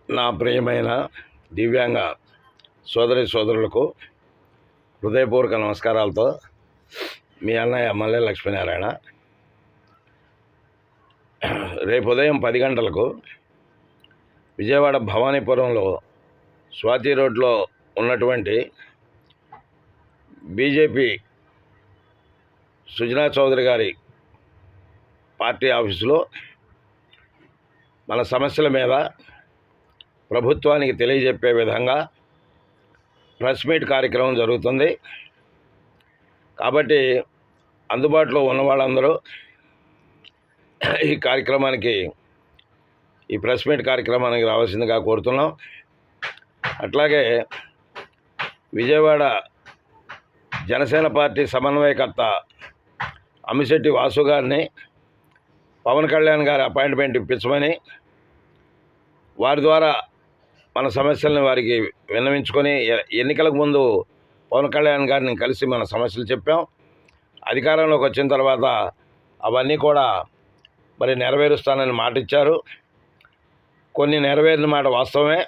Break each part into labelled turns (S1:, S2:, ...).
S1: నా ప్రియమైన దివ్యాంగ సోదరులకు హృదయపూర్వక నమస్కారాలతో మీ అన్నయ్య మల్లె లక్ష్మీనారాయణ. రేపు ఉదయం 10 గంటలకు విజయవాడ భవానీపురంలో స్వాతి రోడ్లో ఉన్నటువంటి బీజేపీ సుజనా చౌదరి గారి పార్టీ ఆఫీసులో మన సమస్యల మీద ప్రభుత్వానికి తెలియజెప్పే విధంగా ప్రెస్ మీట్ కార్యక్రమం జరుగుతుంది. కాబట్టి అందుబాటులో ఉన్న వాళ్ళందరూ ఈ కార్యక్రమానికి, ఈ ప్రెస్ మీట్ కార్యక్రమానికి రావాల్సిందిగా కోరుతున్నాం. అట్లాగే విజయవాడ జనసేన పార్టీ సమన్వయకర్త అమిశెట్టి వాసు గారిని పవన్ కళ్యాణ్ గారి అపాయింట్మెంట్ ఇప్పించమని, వారి ద్వారా మన సమస్యలను వారికి విన్నవించుకొని, ఎన్నికలకు ముందు పవన్ కళ్యాణ్ గారిని కలిసి మన సమస్యలు చెప్పాం. అధికారంలోకి వచ్చిన తర్వాత అవన్నీ కూడా మరి నెరవేరుస్తానని మాట ఇచ్చారు. కొన్ని నెరవేరిన మాట వాస్తవమే,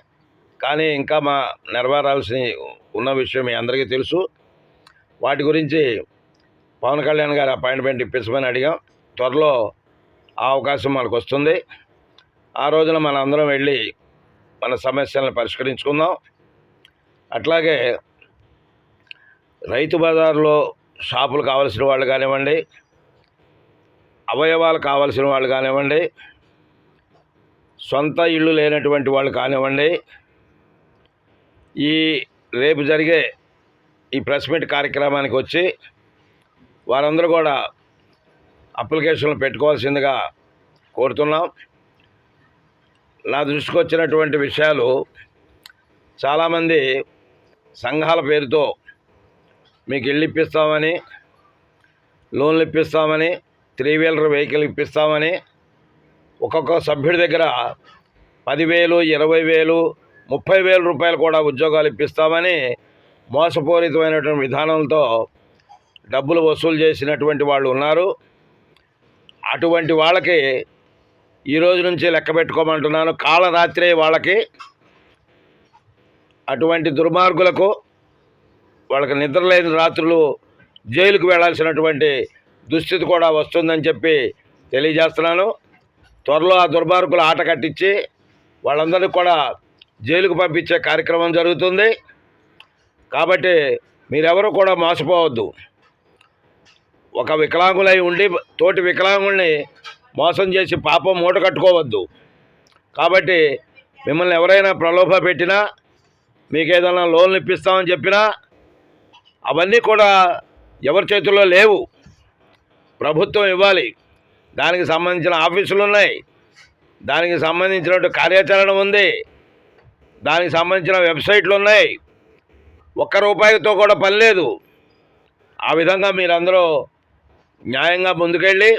S1: కానీ ఇంకా నెరవేరాల్సి ఉన్న విషయం మీ అందరికీ తెలుసు. వాటి గురించి పవన్ కళ్యాణ్ గారి అపాయింట్మెంట్ ఇప్పించమని అడిగాం. త్వరలో ఆ అవకాశం మనకు వస్తుంది. ఆ రోజున మన అందరం వెళ్ళి మన సమస్యలను పరిష్కరించుకుందాం. అట్లాగే రైతు బజార్లో షాపులు కావాల్సిన వాళ్ళు కానివ్వండి, అవయవాలు కావాల్సిన వాళ్ళు కానివ్వండి, సొంత ఇళ్ళు లేనటువంటి వాళ్ళు కానివ్వండి, ఈ రేపు జరిగే ఈ ప్రెస్ మీట్ కార్యక్రమానికి వచ్చి వారందరూ కూడా అప్లికేషన్లు పెట్టుకోవాల్సిందిగా కోరుతున్నాం. నా దృష్టికి వచ్చినటువంటి విషయాలు, చాలామంది సంఘాల పేరుతో మీకు ఇళ్ళు ఇప్పిస్తామని, లోన్లు ఇప్పిస్తామని, 3-వీలర్ వెహికల్ ఇప్పిస్తామని, ఒక్కొక్క సభ్యుడి దగ్గర 10,000, 20,000, 30,000 రూపాయలు కూడా ఉద్యోగాలు ఇప్పిస్తామని మోసపూరితమైనటువంటి విధానంతో డబ్బులు వసూలు చేసినటువంటి వాళ్ళు ఉన్నారు. అటువంటి వాళ్ళకి ఈ రోజు నుంచి లెక్క పెట్టుకోమంటున్నాను. కాళరాత్రే వాళ్ళకి, అటువంటి దుర్మార్గులకు, వాళ్ళకి నిద్రలేని రాత్రులు జైలుకు వెళ్లాల్సినటువంటి దుస్థితి కూడా వస్తుందని చెప్పి తెలియజేస్తున్నాను. త్వరలో ఆ దుర్మార్గులు ఆట కట్టించి వాళ్ళందరినీ కూడా జైలుకు పంపించే కార్యక్రమం జరుగుతుంది. కాబట్టి మీరెవరూ కూడా మోసపోవద్దు. ఒక వికలాంగులై ఉండి తోటి వికలాంగుల్ని మోసం చేసి పాపం మూట కట్టుకోవద్దు. కాబట్టి మిమ్మల్ని ఎవరైనా ప్రలోభ పెట్టినా, మీకు ఏదైనా లోన్లు ఇప్పిస్తామని చెప్పినా అవన్నీ కూడా ఎవరి చేతుల్లో లేవు, ప్రభుత్వం ఇవ్వాలి. దానికి సంబంధించిన ఆఫీసులు ఉన్నాయి, దానికి సంబంధించిన కార్యాచరణ ఉంది, దానికి సంబంధించిన వెబ్సైట్లు ఉన్నాయి. ₹1 కూడా పని లేదు. ఆ విధంగా మీరందరూ న్యాయంగా ముందుకెళ్ళి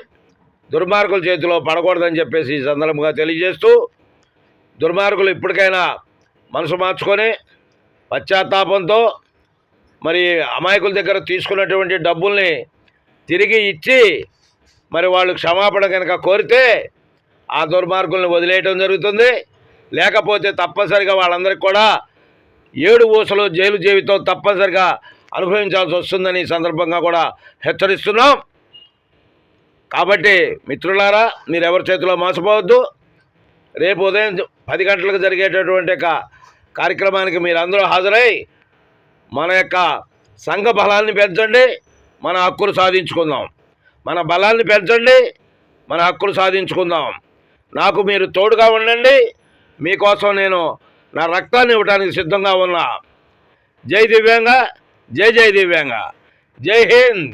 S1: దుర్మార్గుల చేతిలో పడకూడదని చెప్పేసి ఈ సందర్భంగా తెలియజేస్తూ, దుర్మార్గులు ఇప్పటికైనా మనసు మార్చుకొని పశ్చాత్తాపంతో మరి అమాయకుల దగ్గర తీసుకున్నటువంటి డబ్బుల్ని తిరిగి ఇచ్చి మరి వాళ్ళు క్షమాపణ కనుక కోరితే ఆ దుర్మార్గుల్ని వదిలేయటం జరుగుతుంది. లేకపోతే తప్పనిసరిగా వాళ్ళందరికీ కూడా 7 ఊసలు జైలు జీవితం తప్పనిసరిగా అనుభవించాల్సి వస్తుందని ఈ సందర్భంగా కూడా హెచ్చరిస్తున్నాం. కాబట్టి మిత్రులారా, మీరెవరి చేతిలో మోసపోవద్దు. రేపు ఉదయం 10 గంటలకు జరిగేటటువంటి కార్యక్రమానికి మీరందరూ హాజరై మన యొక్క సంఘ బలాన్ని పెంచండి, మన హక్కులు సాధించుకుందాం. మన బలాన్ని పెంచండి, మన హక్కులు సాధించుకుందాం. నాకు మీరు తోడుగా ఉండండి. మీకోసం నేను నా రక్తాన్ని ఇవ్వడానికి సిద్ధంగా ఉన్నా. జై దివ్యాంగ, జై జై దివ్యాంగ, జై హింద్.